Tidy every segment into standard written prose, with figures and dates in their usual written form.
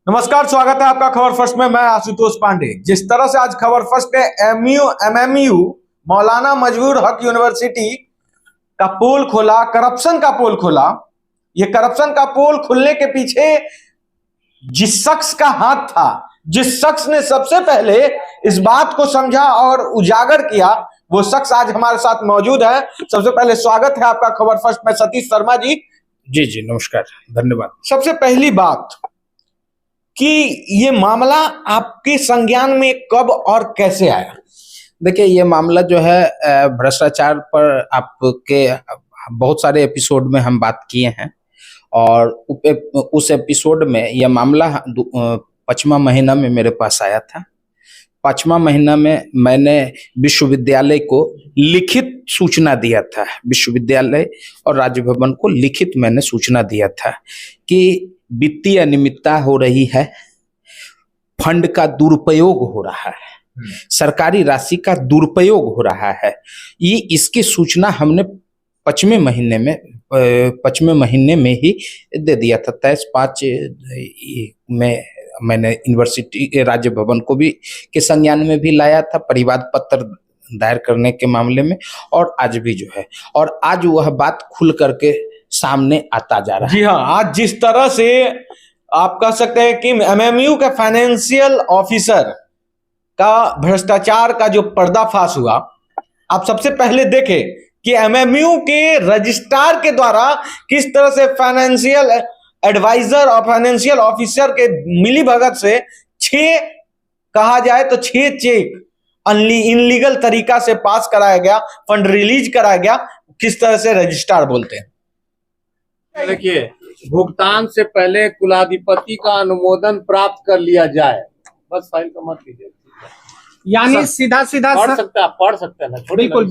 नमस्कार, स्वागत है आपका खबर फर्स्ट में। मैं आशुतोष पांडे। जिस तरह से आज खबर फर्स्ट ने एमएमयू मौलाना मजबूर हक यूनिवर्सिटी का पोल खोला, करप्शन का पोल खोला। ये करप्शन का पोल खुलने के पीछे जिस शख्स का हाथ था, जिस शख्स ने सबसे पहले इस बात को समझा और उजागर किया, वो शख्स आज हमारे साथ मौजूद है। सबसे पहले स्वागत है आपका खबर फर्स्ट में, सतीश शर्मा जी। जी नमस्कार, धन्यवाद। सबसे पहली बात कि ये मामला आपके संज्ञान में कब और कैसे आया? देखिए, ये मामला जो है भ्रष्टाचार पर आपके बहुत सारे एपिसोड में हम बात किए हैं और उस एपिसोड में यह मामला 5वां महीना में मेरे पास आया था। 5वां महीना में मैंने विश्वविद्यालय को लिखित सूचना दिया था, विश्वविद्यालय और राज्य भवन को लिखित मैंने सूचना दिया था कि वित्तीय अनियमितता हो रही है, फंड का दुरुपयोग हो रहा है, सरकारी राशि का दुरुपयोग हो रहा है। ये इसकी सूचना हमने 5वें महीने में ही दे दिया था। 23/5 में मैंने यूनिवर्सिटी राज्य भवन को भी के संज्ञान में भी लाया था, परिवाद पत्र दायर करने के मामले में, और आज भी जो है, और आज वह बात खुल करके सामने आता जा रहा है। जी हाँ, आज जिस तरह से आप कह सकते हैं कि एमएमयू के फाइनेंशियल ऑफिसर का भ्रष्टाचार का जो पर्दाफाश हुआ, आप सबसे पहले देखें कि एमएमयू के रजिस्ट्रार के द्वारा किस तरह से फाइनेंशियल एडवाइजर और फाइनेंशियल ऑफिसर के मिलीभगत से 6 कहा जाए तो 6 चेक इनलीगल तरीका से पास कराया गया, फंड रिलीज कराया गया। किस तरह से रजिस्ट्रार बोलते हैं। देखिए, भुगतान से पहले कुलाधिपति का अनुमोदन प्राप्त कर लिया जाए, बस फाइल का मत कीजिए। यानी सीधा पढ़ सकते हैं ना, बिल्कुल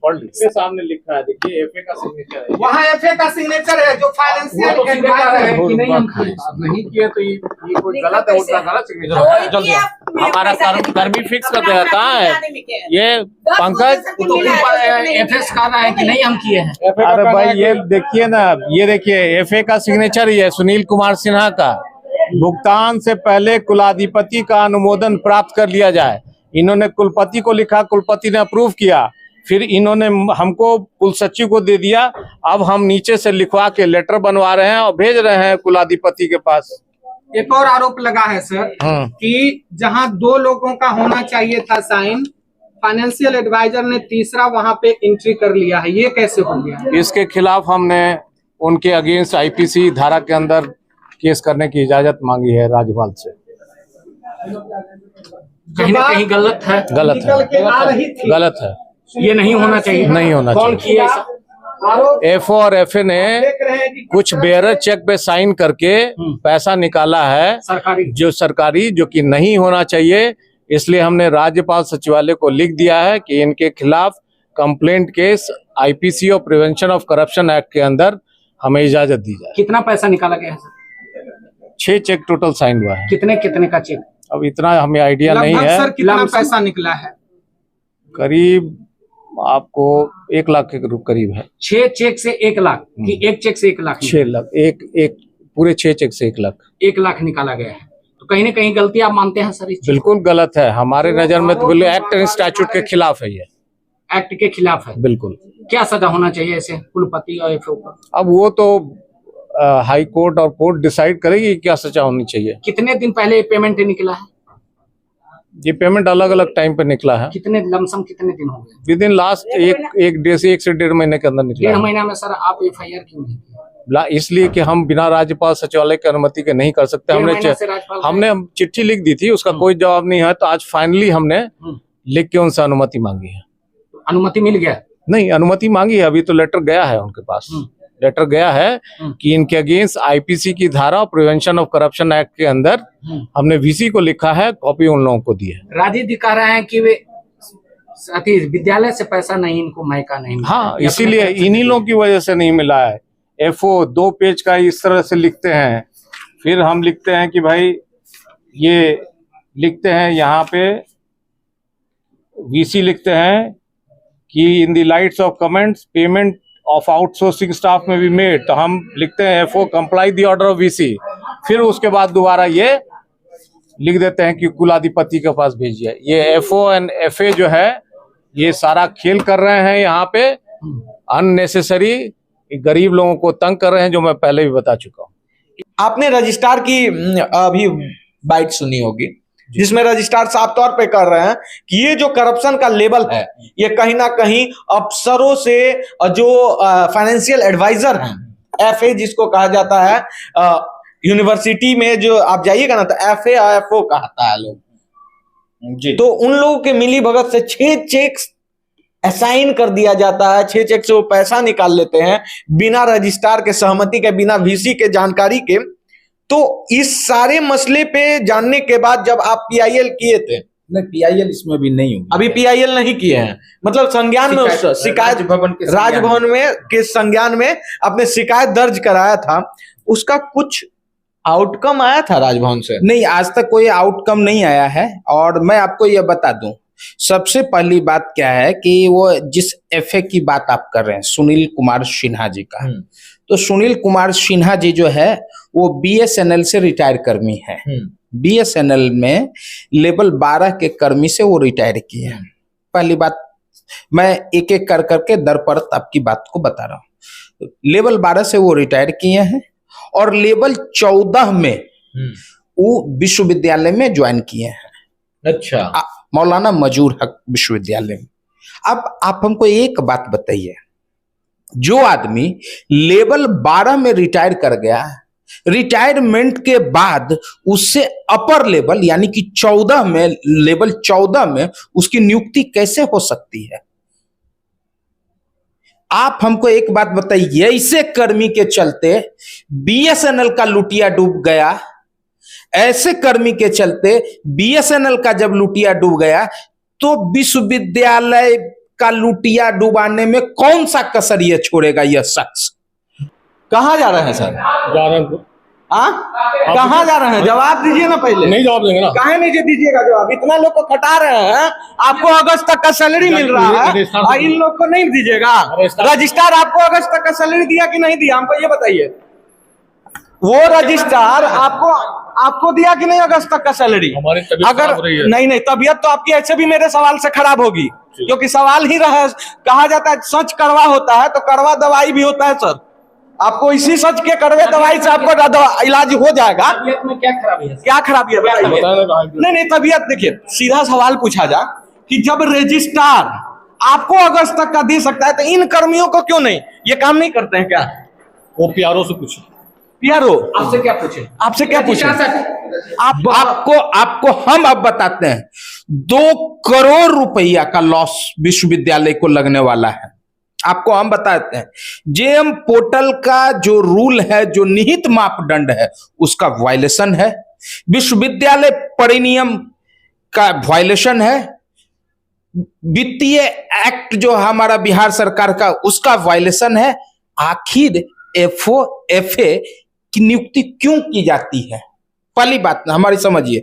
पढ़ लीजिए। सामने लिखा है, देखिए एफए का सिग्नेचर है, वहाँ एफए का सिग्नेचर है जो फाइनेंशियल एडवाइजर है कि नहीं हम नहीं किए तो ये कोई गलत है, उसका गलत सिग्नेचर है। हमारा कर्मी फिक्स कर दिया। कहाँ है ये पंकज? एफएस का रहा है कि नहीं हम किए हैं। अरे भाई, ये देखिए ना, ये देखिए एफए का सिग्नेचर ही है, सुनील कुमार सिन्हा का। भुगतान से पहले कुलाधिपति का अनुमोदन प्राप्त कर लिया जाए। इन्होंने कुलपति को लिखा, कुलपति ने अप्रूव किया, फिर इन्होंने हमको कुल सचिव को दे दिया। अब हम नीचे से लिखवा के लेटर बनवा रहे हैं और भेज रहे हैं कुलाधिपति के पास। एक और आरोप लगा है सर कि जहां 2 लोगों का होना चाहिए था साइन, फाइनेंशियल एडवाइजर ने तीसरा वहां पे एंट्री कर लिया है। ये कैसे हो गया? इसके खिलाफ हमने उनके अगेंस्ट आईपीसी धारा के अंदर केस करने की इजाजत मांगी है राज्यपाल से। कहीं ना कहीं गलत है, गलत है, ये नहीं होना चाहिए, नहीं होना कौन चाहिए। किया? एफओ और एफए ने कुछ बेयरर चेक पे साइन करके पैसा निकाला है सरकारी, जो कि नहीं होना चाहिए। इसलिए हमने राज्यपाल सचिवालय को लिख दिया है कि इनके खिलाफ कंप्लेंट केस आईपीसी और प्रिवेंशन ऑफ करप्शन एक्ट के अंदर हमें इजाजत दी जाए। कितना पैसा निकाला गया है सर? 6 चेक टोटल साइन हुआ है। कितने का चेक? अब इतना हमें आइडिया नहीं है। सर कितना पैसा निकला है? करीब आपको 1 लाख के करीब है। 6 चेक से 1 लाख कि एक चेक से 1 लाख? 6 लाख, एक पूरे 6 चेक से 1 लाख। 1 लाख निकाला गया है। तो कहीं ना कहीं गलती आप मानते हैं सर? बिल्कुल गलत है, हमारे नजर में तो बिल्कुल एक्ट एंड स्टैट्यूट के खिलाफ है। ये एक्ट के खिलाफ है बिल्कुल। क्या सजा होना चाहिए ऐसे कुलपति और एफओ का? अब वो तो हाई कोर्ट और कोर्ट डिसाइड करेगी क्या सजा होनी चाहिए। कितने दिन पहले पेमेंट निकला है? ये पेमेंट अलग अलग टाइम पे निकला है। कितने लमसम कितने दिन हो गए? विद इन लास्ट एक डे से 1 से 1.5 महीने के अंदर निकला। 1.5 महीना में सर आप एफआईआर क्यों नहीं किया? इसलिए कि हम बिना राज्यपाल सचिवालय की अनुमति के नहीं कर सकते। हमने चिट्ठी लिख दी थी, उसका कोई जवाब नहीं है, तो आज फाइनली हमने लिख के उनसे अनुमति मांगी है। अनुमति मिल गया? नहीं, अनुमति मांगी है, अभी तो लेटर गया है उनके पास। लेटर गया है कि इनके अगेंस्ट आईपीसी की धारा प्रिवेंशन ऑफ करप्शन एक्ट के अंदर हमने वीसी को लिखा है, कॉपी उन लोगों को दी है। राजीव जी कह रहे हैं कि वे विद्यालय से पैसा नहीं, इनको मायका नहीं। हाँ, इसीलिए इन्हीं लोगों की वजह से नहीं मिला है। एफओ 2 पेज का इस तरह से लिखते हैं, फिर हम लिखते हैं कि भाई ये लिखते हैं यहाँ पे वीसी लिखते हैं कि in the lights off comments payment of outsourcing staff में भी मेड, तो हम लिखते हैं FO comply the order of VC. फिर उसके बाद दोबारा ये लिख देते हैं कि कुलाधिपति के पास भेजिए। ये एफओ एंड एफए जो है ये सारा खेल कर रहे हैं यहाँ पे, अननेसेसरी गरीब लोगों को तंग कर रहे हैं, जो मैं पहले भी बता चुका हूँ। आपने रजिस्ट्रार की अभी बाइट सुनी होगी, जिसमें रजिस्ट्रार साफ तौर पे कर रहे हैं कि ये जो करप्शन का लेवल है ये कहीं ना कहीं अफसरों से, जो फाइनेंशियल एडवाइजर हैं, एफए जिसको कहा जाता है, यूनिवर्सिटी में जो आप जाइएगा ना तो एफए एफओ कहता है लोग जी, तो उन लोगों के मिली भगत से 6 चेक असाइन कर दिया जाता है, 6 चेक से वो पैसा निकाल लेते हैं बिना रजिस्ट्रार के सहमति के, बिना वीसी के जानकारी के। तो इस सारे मसले पे जानने के बाद जब आप पीआईएल किए थे, नहीं पीआईएल इसमें भी नहीं हुआ, अभी पीआईएल नहीं किए हैं, मतलब संज्ञान में शिकायत राजभवन में के संज्ञान में आपने शिकायत दर्ज कराया था, उसका कुछ आउटकम आया था राजभवन से? नहीं, आज तक कोई आउटकम नहीं आया है। और मैं आपको यह बता दूं, सबसे पहली बात क्या है कि वो जिस एफए की बात आप कर रहे हैं सुनील कुमार सिन्हा जी का, तो सुनील कुमार सिन्हा जी जो है वो बीएसएनएल से रिटायर कर्मी है। बीएसएनएल में लेवल 12 के कर्मी से वो रिटायर किए हैं। पहली बात, मैं एक एक कर करके दर परत आपकी बात को बता रहा हूँ। लेवल 12 से वो रिटायर किए हैं और लेवल 14 में वो विश्वविद्यालय में ज्वाइन किए हैं। अच्छा, मौलाना मजूर हक विश्वविद्यालय में। अब आप हमको एक बात बताइए, जो आदमी लेवल 12 में रिटायर कर गया, रिटायरमेंट के बाद उससे अपर लेवल यानी कि 14 में, लेवल 14 में उसकी नियुक्ति कैसे हो सकती है? आप हमको एक बात बताइए, ऐसे कर्मी के चलते बीएसएनएल का लुटिया डूब गया, ऐसे कर्मी के चलते बीएसएनएल का जब लुटिया डूब गया तो विश्वविद्यालय का लुटिया डुबाने में कौन सा कसर ये छोड़ेगा यह शख्स? कहाँ जा रहे हैं सर? जा रहे हैं। कहाँ जा रहे हैं? जवाब दीजिए ना पहले। नहीं जवाब देंगे ना। काहे नहीं दीजिएगा जवाब? इतना लोग को खटा रहे हैं, आपको अगस्त तक का सैलरी मिल रहा है और इन लोग को नहीं दीजिएगा। रजिस्ट्रार आपको अगस्त तक का सैलरी दिया कि नहीं दिया, हमको ये बताइए। वो रजिस्ट्रार आपको दिया कि नहीं अगस्त तक का सैलरी? अगर नहीं तबीयत तो आपकी ऐसे भी मेरे सवाल से खराब होगी, क्योंकि सवाल ही रहा, कहा जाता है सच कड़वा होता है तो कड़वा दवाई भी होता है सर। आपको इसी सच के कड़वे दवाई से आपको इलाज हो जाएगा। तबीयत में क्या खराबी है? क्या खराबी है बताइए। नहीं तबीयत, देखिए सीधा सवाल पूछा जा कि जब रजिस्ट्रार आपको अगस्त तक का दे सकता है तो इन कर्मियों को क्यों नहीं? ये काम नहीं करते हैं क्या? वो पीआरओ से पूछे। पीआरओ आपसे क्या पूछे? आपसे क्या पूछे? आपको हम अब बताते हैं, 2 करोड़ रुपया का लॉस विश्वविद्यालय को लगने वाला है। आपको हम बताते हैं, जेएम पोर्टल का जो रूल है, जो निहित मापदंड है, उसका वायलेशन है, विश्वविद्यालय परिनियम का वायलेशन है, वित्तीय एक्ट जो हमारा बिहार सरकार का, उसका वायलेशन है। आखिर एफओ एफए की नियुक्ति क्यों की जाती है? पहली बात हमारी समझिए,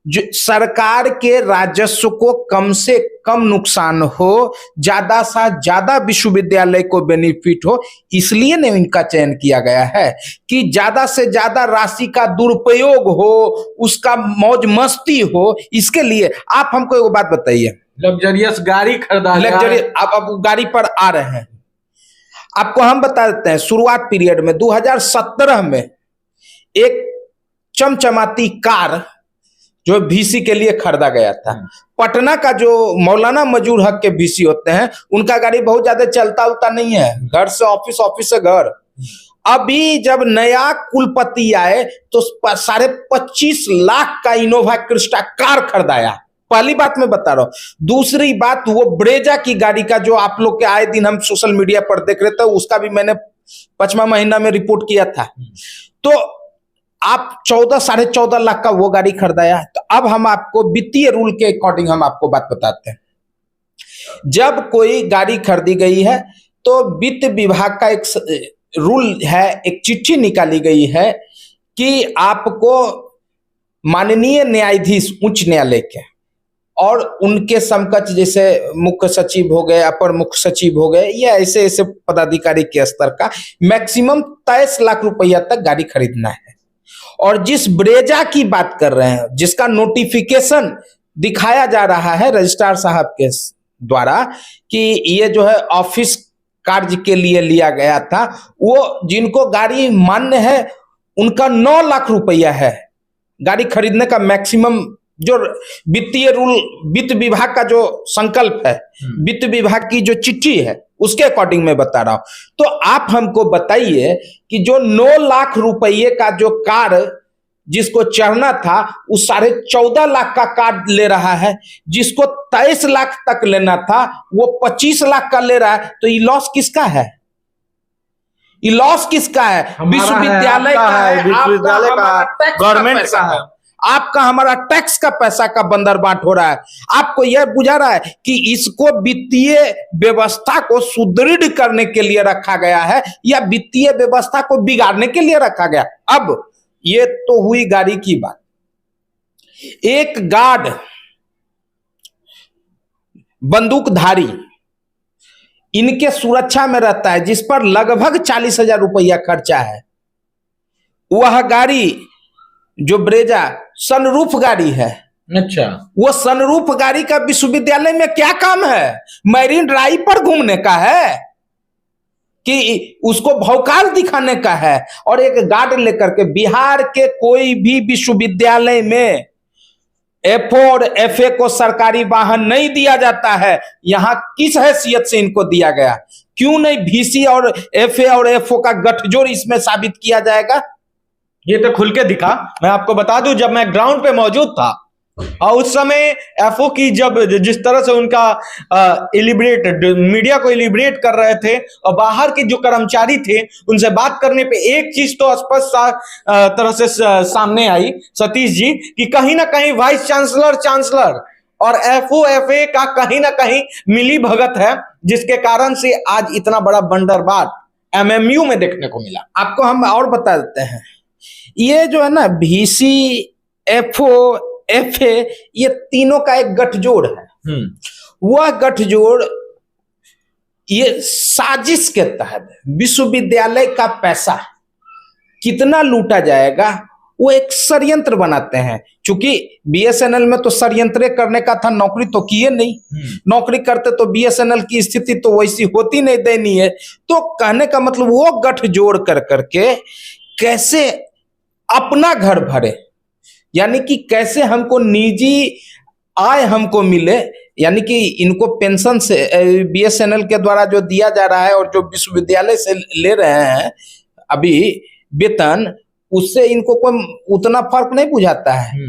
जो सरकार के राजस्व को कम से कम नुकसान हो, ज्यादा से ज्यादा विश्वविद्यालय को बेनिफिट हो, इसलिए ने इनका चयन किया गया है कि ज्यादा से ज्यादा राशि का दुरुपयोग हो, उसका मौज मस्ती हो। इसके लिए आप हमको एक बात बताइए, लग्जरियस गाड़ी खरीदा, लग्जरियस, आप गाड़ी पर आ रहे हैं, आपको हम बता देते हैं, शुरुआत पीरियड में 2017 में एक चमचमाती कार जो वीसी के लिए खरीदा गया था। पटना का जो मौलाना मजूर हक के वीसी होते हैं, उनका गाड़ी बहुत ज्यादा चलता उलता नहीं है, घर से ऑफिस, ऑफिस से घर। अभी जब नया कुलपति आए तो 25.5 लाख का इनोवा क्रिस्टा कार खरीदाया। पहली बात मैं बता रहा हूं। दूसरी बात, वो ब्रेजा की गाड़ी का जो आप लोग के आए दिन हम सोशल मीडिया पर देख रहे थे, उसका भी मैंने 5वां महीना में रिपोर्ट किया था। तो आप 14-14.5 लाख का वो गाड़ी खरीदाया। तो अब हम आपको वित्तीय रूल के अकॉर्डिंग हम आपको बात बताते हैं। जब कोई गाड़ी खरीदी गई है तो वित्त विभाग का एक रूल है, एक चिट्ठी निकाली गई है कि आपको माननीय न्यायाधीश उच्च न्यायालय के और उनके समकक्ष, जैसे मुख्य सचिव हो गए, अपर मुख्य सचिव हो गए, या ऐसे ऐसे पदाधिकारी के स्तर का मैक्सिमम 23 लाख रुपया तक गाड़ी खरीदना है। और जिस ब्रेजा की बात कर रहे हैं, जिसका नोटिफिकेशन दिखाया जा रहा है रजिस्ट्रार साहब के द्वारा कि ये जो है ऑफिस कार्य के लिए लिया गया था, वो जिनको गाड़ी मान्य है उनका 9 लाख रुपया है गाड़ी खरीदने का मैक्सिमम, जो वित्तीय रूल, वित्त विभाग का जो संकल्प है, वित्त विभाग की जो चिट्ठी है उसके अकॉर्डिंग मैं बता रहा हूं। तो आप हमको बताइए कि जो 9 लाख रुपये का जो कार जिसको चढ़ना था, उस 14.5 लाख का कार ले रहा है, जिसको 23 लाख तक लेना था वो 25 लाख का ले रहा है। तो ये लॉस किसका है? ये लॉस किसका है? विश्वविद्यालय का है, विश्वविद्यालय का, गवर्नमेंट का है। आपका हमारा टैक्स का पैसा का बंदरबाट हो रहा है। आपको यह बुझा रहा है कि इसको वित्तीय व्यवस्था को सुदृढ़ करने के लिए रखा गया है या वित्तीय व्यवस्था को बिगाड़ने के लिए रखा गया? अब ये तो हुई गाड़ी की बात। एक गार्ड, बंदूकधारी इनके सुरक्षा में रहता है, जिस पर लगभग 40,000 रुपया खर्चा है। वह गाड़ी जो ब्रेजा सनरूफ गाड़ी है, अच्छा, वो सनरूफ गाड़ी का विश्वविद्यालय में क्या काम है? मैरीन ड्राइव पर घूमने का है कि उसको भौकाल दिखाने का है? और एक गार्ड लेकर के बिहार के कोई भी विश्वविद्यालय में एफओ और एफए को सरकारी वाहन नहीं दिया जाता है। यहां किस हैसियत से इनको दिया गया? क्यों नहीं वीसी और एफए और एफओ का गठजोड़ इसमें साबित किया जाएगा? ये तो खुल के दिखा। मैं आपको बता दूं, जब मैं ग्राउंड पे मौजूद था और उस समय एफओ की जब जिस तरह से उनका इलिब्रेट मीडिया को इलिब्रेट कर रहे थे और बाहर के जो कर्मचारी थे उनसे बात करने पे एक चीज तो स्पष्ट तरह से सामने आई सतीश जी, कि कहीं ना कहीं वाइस चांसलर और एफओ एफए का कहीं ना कहीं मिली भगत है, जिसके कारण से आज इतना बड़ा बंदरबाट एमएमयू में देखने को मिला। आपको हम और बता देते हैं, ये जो है ना वीसी, एफओ, एफए, ये तीनों का एक गठजोड़ है। वह गठजोड़ ये साजिश के तहत विश्वविद्यालय का पैसा कितना लूटा जाएगा वो एक षड्यंत्र बनाते हैं। चूंकि बीएसएनएल में तो षड्यंत्र करने का था, नौकरी तो किए नहीं, नौकरी करते तो बीएसएनएल की स्थिति तो वैसी होती नहीं दयनीय है। तो कहने का मतलब वो गठजोड़ कर करके कैसे अपना घर भरे, यानी कि कैसे हमको निजी आय हमको मिले, यानी कि इनको पेंशन से बीएसएनएल के द्वारा जो दिया जा रहा है और जो विश्वविद्यालय से ले रहे हैं अभी वेतन, उससे इनको कोई उतना फर्क नहीं बुझाता है।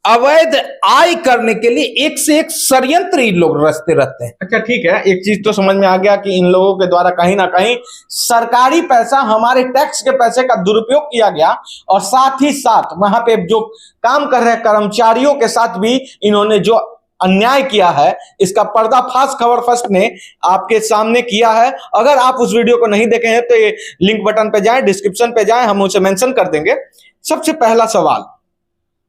अवैध आय करने के लिए एक से एक षड्यंत्र इन लोग रचते रहते हैं। अच्छा ठीक है, एक चीज तो समझ में आ गया कि इन लोगों के द्वारा कहीं ना कहीं सरकारी पैसा, हमारे टैक्स के पैसे का दुरुपयोग किया गया और साथ ही साथ वहां पे जो काम कर रहे कर्मचारियों के साथ भी इन्होंने जो अन्याय किया है, इसका पर्दाफाश खबर फर्स्ट ने आपके सामने किया है। अगर आप उस वीडियो को नहीं देखे हैं तो ये लिंक बटन पे जाएं, डिस्क्रिप्शन पे जाएं, हम उसे मेंशन कर देंगे। सबसे पहला सवाल,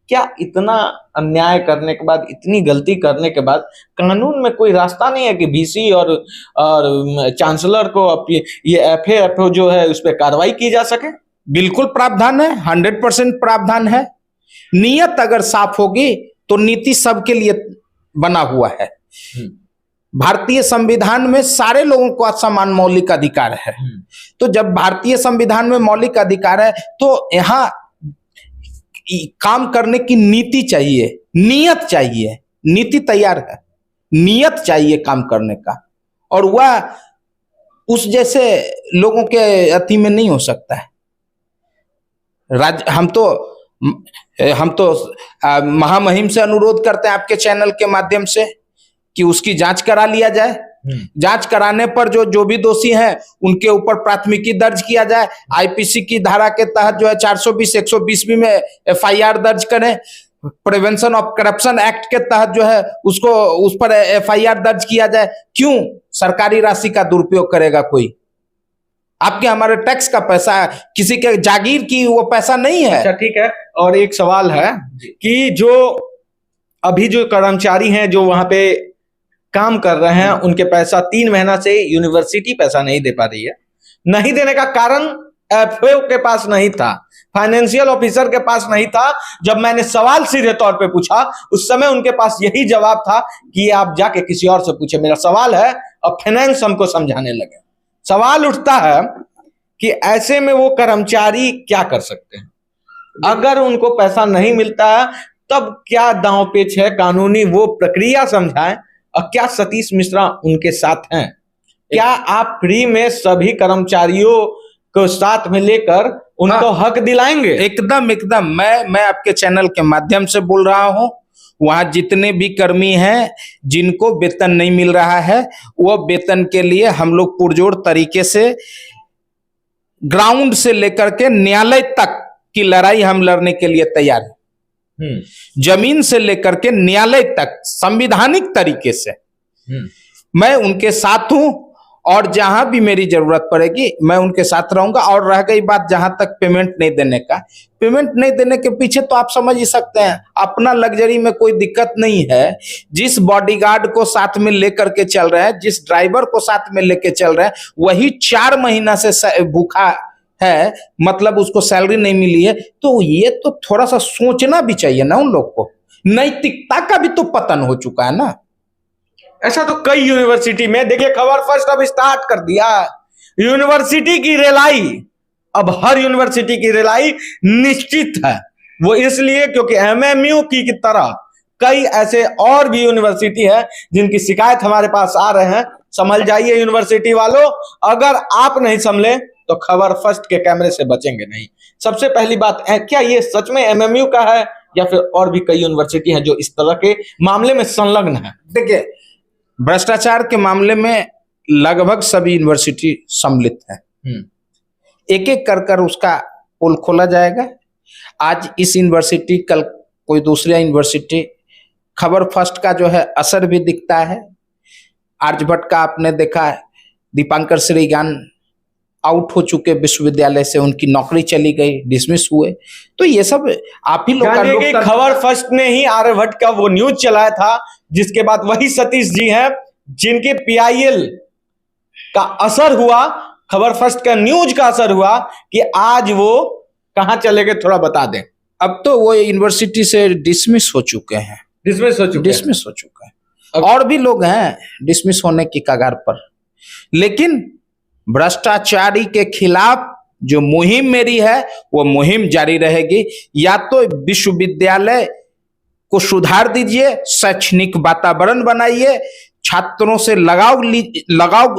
क्या इतना अन्याय करने के बाद, इतनी गलती करने के बाद कानून में कोई रास्ता नहीं है कि वीसी और चांसलर को ये एफए जो है उस पर कार्रवाई की जा सके? बिल्कुल प्रावधान है, 100% प्रावधान है। नियत अगर साफ होगी तो नीति सबके लिए बना हुआ है। भारतीय संविधान में सारे लोगों को समान मौलिक अधिकार है। तो जब भारतीय संविधान में मौलिक अधिकार है तो यहाँ काम करने की नीति चाहिए, नियत चाहिए। नीति तैयार है, नियत चाहिए काम करने का, और वह उस जैसे लोगों के अति में नहीं हो सकता है। हम तो महामहिम से अनुरोध करते हैं आपके चैनल के माध्यम से कि उसकी जांच करा लिया जाए। जांच कराने पर जो भी दोषी हैं उनके ऊपर प्राथमिकी दर्ज किया जाए। आईपीसी की धारा के तहत जो है 420, 120 में एफआईआर दर्ज करें। प्रिवेंशन ऑफ करप्शन एक्ट के तहत जो है उसको उस पर एफआईआर दर्ज किया जाए। क्यों सरकारी राशि का दुरुपयोग करेगा कोई? आपके हमारे टैक्स का पैसा, किसी के जागीर की वो पैसा नहीं है। अच्छा ठीक है, और एक सवाल है कि जो अभी जो कर्मचारी हैं जो वहां पे काम कर रहे हैं, उनके पैसा 3 महीना से यूनिवर्सिटी पैसा नहीं दे पा रही है। नहीं देने का कारण एफओ के पास नहीं था, फाइनेंशियल ऑफिसर के पास नहीं था। जब मैंने सवाल सीधे तौर पे पूछा, उस समय उनके पास यही जवाब था कि आप जाके किसी और से पूछे, मेरा सवाल है, और फाइनेंस हमको समझाने लगे। सवाल उठता है कि ऐसे में वो कर्मचारी क्या कर सकते हैं? अगर उनको पैसा नहीं मिलता है तब क्या दांव पेच है कानूनी, वो प्रक्रिया समझाएं। और क्या सतीश मिश्रा उनके साथ हैं? क्या आप फ्री में सभी कर्मचारियों को साथ में लेकर उनको हक दिलाएंगे? एकदम एकदम। मैं आपके चैनल के माध्यम से बोल रहा हूं, वहां जितने भी कर्मी हैं जिनको वेतन नहीं मिल रहा है, वो वेतन के लिए हम लोग पुरजोर तरीके से ग्राउंड से लेकर के न्यायालय तक की लड़ाई हम लड़ने के लिए तैयार हैं। जमीन से लेकर के न्यायालय तक संवैधानिक तरीके से मैं उनके साथ हूं, और जहां भी मेरी जरूरत पड़ेगी मैं उनके साथ रहूंगा। और रह गई बात जहां तक पेमेंट नहीं देने का, पेमेंट नहीं देने के पीछे तो आप समझ ही सकते हैं, अपना लग्जरी में कोई दिक्कत नहीं है। जिस बॉडीगार्ड को साथ में लेकर के चल रहे हैं, जिस ड्राइवर को साथ में लेके चल रहे हैं, वही 4 महीना से भूखा है, मतलब उसको सैलरी नहीं मिली है। तो ये तो थोड़ा सा सोचना भी चाहिए ना उन लोग को। नैतिकता का भी तो पतन हो चुका है ना। ऐसा तो कई यूनिवर्सिटी में, देखिए खबर फर्स्ट अब स्टार्ट कर दिया यूनिवर्सिटी की रेलाई। अब हर यूनिवर्सिटी की रेलाई निश्चित है। वो इसलिए क्योंकि एमएमयू की तरह कई ऐसे और भी यूनिवर्सिटी है जिनकी शिकायत हमारे पास आ रहे हैं। संभल जाइए यूनिवर्सिटी वालों, अगर आप नहीं संभले तो खबर फर्स्ट के कैमरे से बचेंगे नहीं। सबसे पहली बात है, क्या ये सच में एमएमयू का है या फिर और भी कई यूनिवर्सिटी है जो इस तरह के मामले में संलग्न है? देखिए, भ्रष्टाचार के मामले में लगभग सभी यूनिवर्सिटी सम्मिलित है। एक एक कर उसका पोल खोला जाएगा। आज इस यूनिवर्सिटी, कल कोई दूसरी यूनिवर्सिटी। खबर फर्स्ट का जो है असर भी दिखता है। आर्यभट्ट का आपने देखा है, दीपांकर श्रीज्ञान आउट हो चुके विश्वविद्यालय से, उनकी नौकरी चली गई, डिसमिस हुए। तो ये सब आप ही लोग का खबर फर्स्ट ने ही आर्यभट्ट का वो न्यूज चलाया था, जिसके बाद वही सतीश जी हैं जिनके पीआईएल का असर हुआ, खबर फर्स्ट का न्यूज का असर हुआ कि आज वो कहां चले गए, थोड़ा बता दें। अब तो वो यूनिवर्सिटी से डिसमिस हो चुके हैं। डिसमिस हो चुके हैं। और भी लोग हैं डिसमिस होने की कगार पर। लेकिन भ्रष्टाचारी के खिलाफ जो मुहिम मेरी है, वो मुहिम जारी रहेगी। या तो विश्वविद्यालय को सुधार दीजिए, शैक्षणिक वातावरण बनाइए, छात्रों से लगाव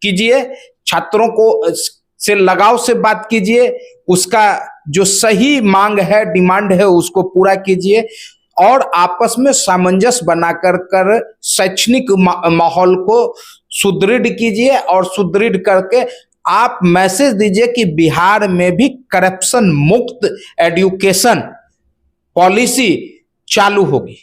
कीजिए, छात्रों को से लगाव से बात कीजिए, उसका जो सही मांग है, डिमांड है, उसको पूरा कीजिए, और आपस में सामंजस्य बनाकर शैक्षणिक माहौल को सुदृढ़ कीजिए। और सुदृढ़ करके आप मैसेज दीजिए कि बिहार में भी करप्शन मुक्त एजुकेशन पॉलिसी चालू होगी।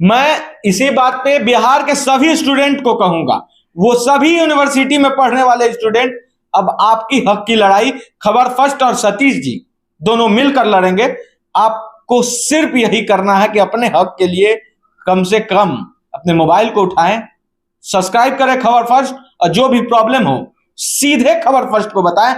मैं इसी बात पे बिहार के सभी स्टूडेंट को कहूंगा, वो सभी यूनिवर्सिटी में पढ़ने वाले स्टूडेंट, अब आपकी हक की लड़ाई खबर फर्स्ट और सतीश जी दोनों मिलकर लड़ेंगे। आपको सिर्फ यही करना है कि अपने हक के लिए कम से कम अपने मोबाइल को उठाएं, सब्सक्राइब करें खबर फर्स्ट, और जो भी प्रॉब्लम हो सीधे खबर फर्स्ट को बताएं।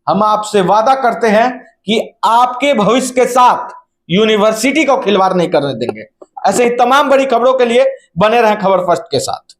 हम आपसे वादा करते हैं कि आपके भविष्य के साथ यूनिवर्सिटी को खिलवाड़ नहीं करने देंगे। ऐसे ही तमाम बड़ी खबरों के लिए बने रहें खबर फर्स्ट के साथ।